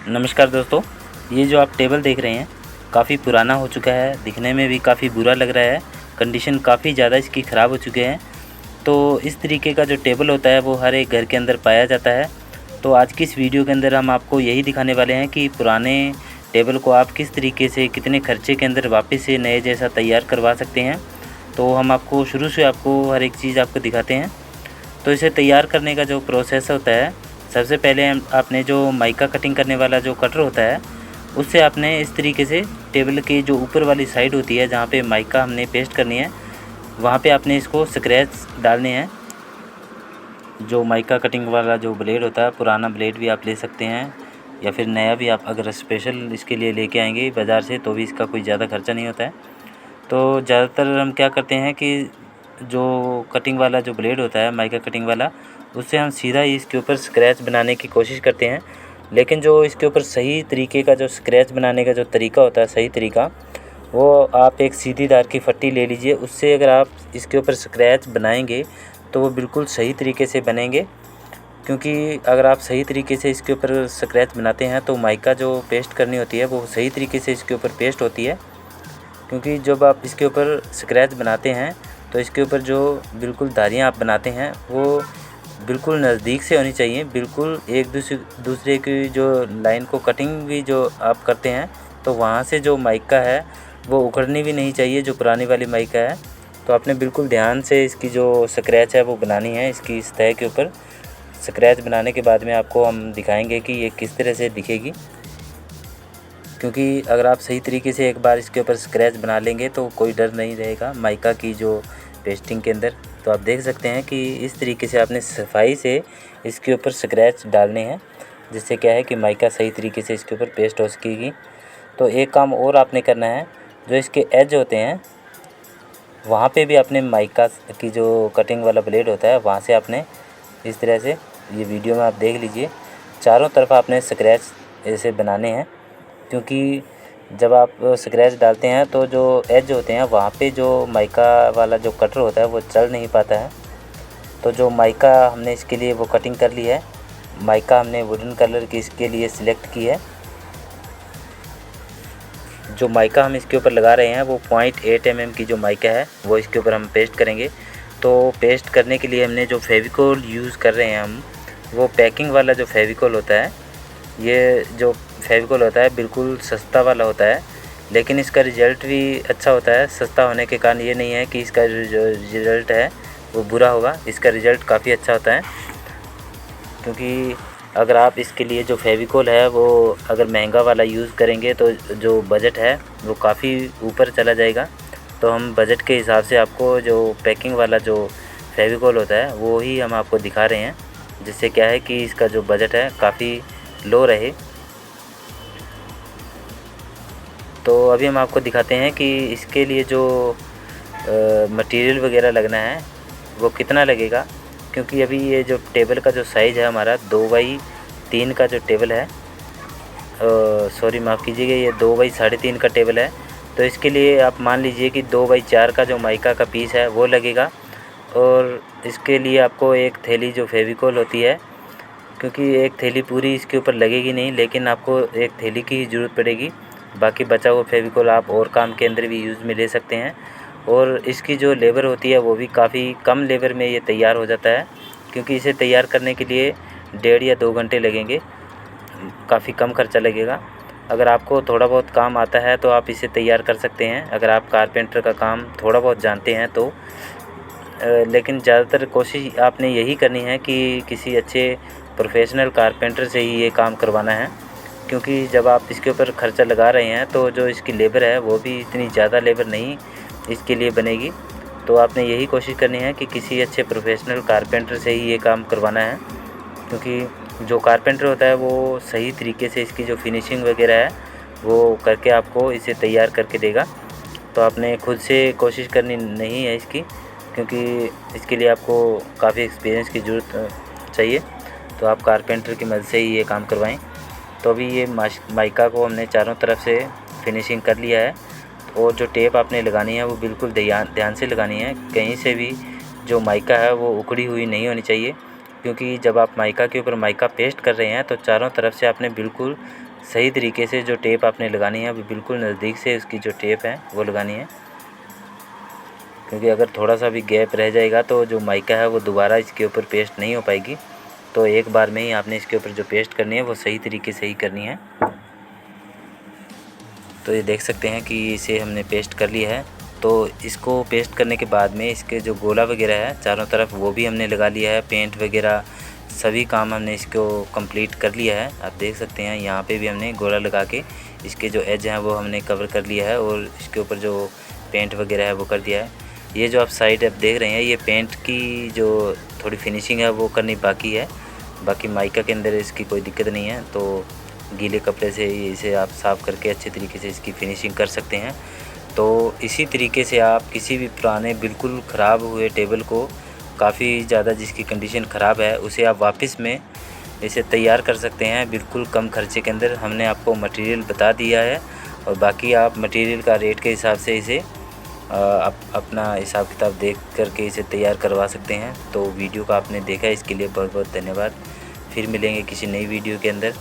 नमस्कार दोस्तों, ये जो आप टेबल देख रहे हैं काफ़ी पुराना हो चुका है, दिखने में भी काफ़ी बुरा लग रहा है, कंडीशन काफ़ी ज़्यादा इसकी ख़राब हो चुके हैं। तो इस तरीके का जो टेबल होता है वो हर एक घर के अंदर पाया जाता है। तो आज की इस वीडियो के अंदर हम आपको यही दिखाने वाले हैं कि पुराने टेबल को आप किस तरीके से कितने खर्चे के अंदर वापस से नए जैसा तैयार करवा सकते हैं। तो हम आपको शुरू से आपको हर एक चीज़ आपको दिखाते हैं। तो इसे तैयार करने का जो प्रोसेस होता है, सबसे पहले आपने जो माइका कटिंग करने वाला जो कटर होता है उससे आपने इस तरीके से टेबल की जो ऊपर वाली साइड होती है जहाँ पे माइका हमने पेस्ट करनी है, वहाँ पे आपने इसको स्क्रैच डालने हैं। जो माइका कटिंग वाला जो ब्लेड होता है, पुराना ब्लेड भी आप ले सकते हैं या फिर नया भी आप अगर स्पेशल इसके लिए लेके आएंगे बाज़ार से तो भी इसका कोई ज़्यादा खर्चा नहीं होता है। तो ज़्यादातर हम क्या करते हैं कि जो कटिंग वाला जो ब्लेड होता है माइका कटिंग वाला, उससे हम सीधा ही इसके ऊपर स्क्रैच बनाने की कोशिश करते हैं। लेकिन जो इसके ऊपर सही तरीके का जो स्क्रैच बनाने का जो तरीका होता है, सही तरीका, वो आप एक सीधी धार की फट्टी ले लीजिए। उससे अगर आप इसके ऊपर स्क्रैच बनाएंगे तो वो बिल्कुल सही तरीके से बनेंगे। क्योंकि अगर आप सही तरीके से इसके ऊपर स्क्रैच बनाते हैं तो माइका जो पेस्ट करनी होती है वो सही तरीके से इसके ऊपर पेस्ट होती है। क्योंकि जब आप इसके ऊपर स्क्रैच बनाते हैं तो इसके ऊपर जो बिल्कुल धारियाँ आप बनाते हैं वो बिल्कुल नज़दीक से होनी चाहिए। बिल्कुल एक दूसरे की जो लाइन को कटिंग भी जो आप करते हैं तो वहाँ से जो माइका है वो उखड़नी भी नहीं चाहिए, जो पुरानी वाली माइका है। तो आपने बिल्कुल ध्यान से इसकी जो स्क्रैच है वो बनानी है। इसकी सतह के ऊपर स्क्रैच बनाने के बाद में आपको हम दिखाएंगे कि ये किस तरह से दिखेगी। क्योंकि अगर आप सही तरीके से एक बार इसके ऊपर स्क्रैच बना लेंगे तो कोई डर नहीं रहेगा माइका की जो पेस्टिंग के अंदर। तो आप देख सकते हैं कि इस तरीके से आपने सफाई से इसके ऊपर स्क्रैच डालने हैं, जिससे क्या है कि माइका सही तरीके से इसके ऊपर पेस्ट हो सकेगी। तो एक काम और आपने करना है, जो इसके एज होते हैं वहाँ पे भी आपने माइका की जो कटिंग वाला ब्लेड होता है वहाँ से आपने इस तरह से, ये वीडियो में आप देख लीजिए, चारों तरफ आपने स्क्रैच ऐसे बनाने हैं। क्योंकि जब आप स्क्रैच डालते हैं तो जो एज होते हैं वहाँ पे जो माइका वाला जो कटर होता है वो चल नहीं पाता है। तो जो माइका हमने इसके लिए वो कटिंग कर ली है, माइका हमने वुडन कलर की इसके लिए सिलेक्ट की है। जो माइका हम इसके ऊपर लगा रहे हैं वो 0.8 mm की जो माइका है वो इसके ऊपर हम पेस्ट करेंगे। तो पेस्ट करने के लिए हमने जो फेविकोल यूज़ कर रहे हैं हम, वो पैकिंग वाला जो फेविकोल होता है, ये जो फेविकोल होता है बिल्कुल सस्ता वाला होता है, लेकिन इसका रिज़ल्ट भी अच्छा होता है। सस्ता होने के कारण ये नहीं है कि इसका जो रिज़ल्ट है वो बुरा होगा, इसका रिज़ल्ट काफ़ी अच्छा होता है। क्योंकि अगर आप इसके लिए जो फेविकोल है वो अगर महंगा वाला यूज़ करेंगे तो जो बजट है वो काफ़ी ऊपर चला जाएगा। तो हम बजट के हिसाब से आपको जो पैकिंग वाला जो फेविकोल होता है वो ही हम आपको दिखा रहे हैं, जिससे क्या है कि इसका जो बजट है काफ़ी लो रहे। तो अभी हम आपको दिखाते हैं कि इसके लिए जो मटेरियल वगैरह लगना है वो कितना लगेगा। क्योंकि अभी ये जो टेबल का जो साइज़ है हमारा 2x3 का जो टेबल है, सॉरी माफ़ कीजिएगा, ये 2x3.5 का टेबल है। तो इसके लिए आप मान लीजिए कि 2x4 का जो माइका का पीस है वो लगेगा। और इसके लिए आपको एक थैली जो फेविकोल होती है, क्योंकि एक थैली पूरी इसके ऊपर लगेगी नहीं, लेकिन आपको एक थैली की ही ज़रूरत पड़ेगी। बाकी बचा हुआ फेविकोल आप और काम के अंदर भी यूज़ में ले सकते हैं। और इसकी जो लेबर होती है वो भी काफ़ी कम लेबर में ये तैयार हो जाता है। क्योंकि इसे तैयार करने के लिए 1.5 या 2 घंटे लगेंगे, काफ़ी कम खर्चा लगेगा। अगर आपको थोड़ा बहुत काम आता है तो आप इसे तैयार कर सकते हैं, अगर आप कारपेंटर का काम थोड़ा बहुत जानते हैं तो। लेकिन ज़्यादातर कोशिश आपने यही करनी है कि किसी अच्छे प्रोफेशनल कारपेंटर से ही ये काम करवाना है। क्योंकि जब आप इसके ऊपर ख़र्चा लगा रहे हैं तो जो इसकी लेबर है वो भी इतनी ज़्यादा लेबर नहीं इसके लिए बनेगी। तो आपने यही कोशिश करनी है कि किसी अच्छे प्रोफेशनल कारपेंटर से ही ये काम करवाना है। क्योंकि जो कारपेंटर होता है वो सही तरीके से इसकी जो फिनिशिंग वगैरह है वो करके आपको इसे तैयार करके देगा। तो आपने खुद से कोशिश करनी नहीं है इसकी, क्योंकि इसके लिए आपको काफ़ी एक्सपीरियंस की ज़रूरत चाहिए। तो आप कारपेंटर की मदद से ही ये काम करवाएं। तो अभी ये माइका को हमने चारों तरफ से फिनिशिंग कर लिया है। और जो टेप आपने लगानी है वो बिल्कुल ध्यान से लगानी है, कहीं से भी जो माइका है वो उखड़ी हुई नहीं होनी चाहिए। क्योंकि जब आप माइका के ऊपर माइका पेस्ट कर रहे हैं तो चारों तरफ से आपने बिल्कुल सही तरीके से जो टेप आपने लगानी है अभी बिल्कुल नज़दीक से उसकी जो टेप है वो लगानी है, क्योंकि अगर थोड़ा सा भी गैप रह जाएगा तो जो माइका है वो दोबारा इसके ऊपर पेस्ट नहीं हो पाएगी। तो एक बार में ही आपने इसके ऊपर जो पेस्ट करनी है वो सही तरीके से ही करनी है। तो ये देख सकते हैं कि इसे हमने पेस्ट कर लिया है। तो इसको पेस्ट करने के बाद में इसके जो गोला वगैरह है चारों तरफ वो भी हमने लगा लिया है, पेंट वगैरह सभी काम हमने इसको कंप्लीट कर लिया है। आप देख सकते हैं यहाँ पे भी हमने गोला लगा के इसके जो एज हैं वो हमने कवर कर लिया है और इसके ऊपर जो पेंट वगैरह है वो कर दिया है। ये जो आप साइड आप देख रहे हैं ये पेंट की जो थोड़ी फिनिशिंग है वो करनी बाकी है, बाकी माइका के अंदर इसकी कोई दिक्कत नहीं है। तो गीले कपड़े से इसे आप साफ़ करके अच्छे तरीके से इसकी फिनिशिंग कर सकते हैं। तो इसी तरीके से आप किसी भी पुराने बिल्कुल ख़राब हुए टेबल को, काफ़ी ज़्यादा जिसकी कंडीशन ख़राब है, उसे आप वापस में इसे तैयार कर सकते हैं बिल्कुल कम खर्चे के अंदर। हमने आपको मटेरियल बता दिया है और बाकी आप मटेरियल का रेट के हिसाब से इसे आप अपना हिसाब किताब देख करके इसे तैयार करवा सकते हैं। तो वीडियो का आपने देखा, इसके लिए बहुत बहुत धन्यवाद। फिर मिलेंगे किसी नई वीडियो के अंदर।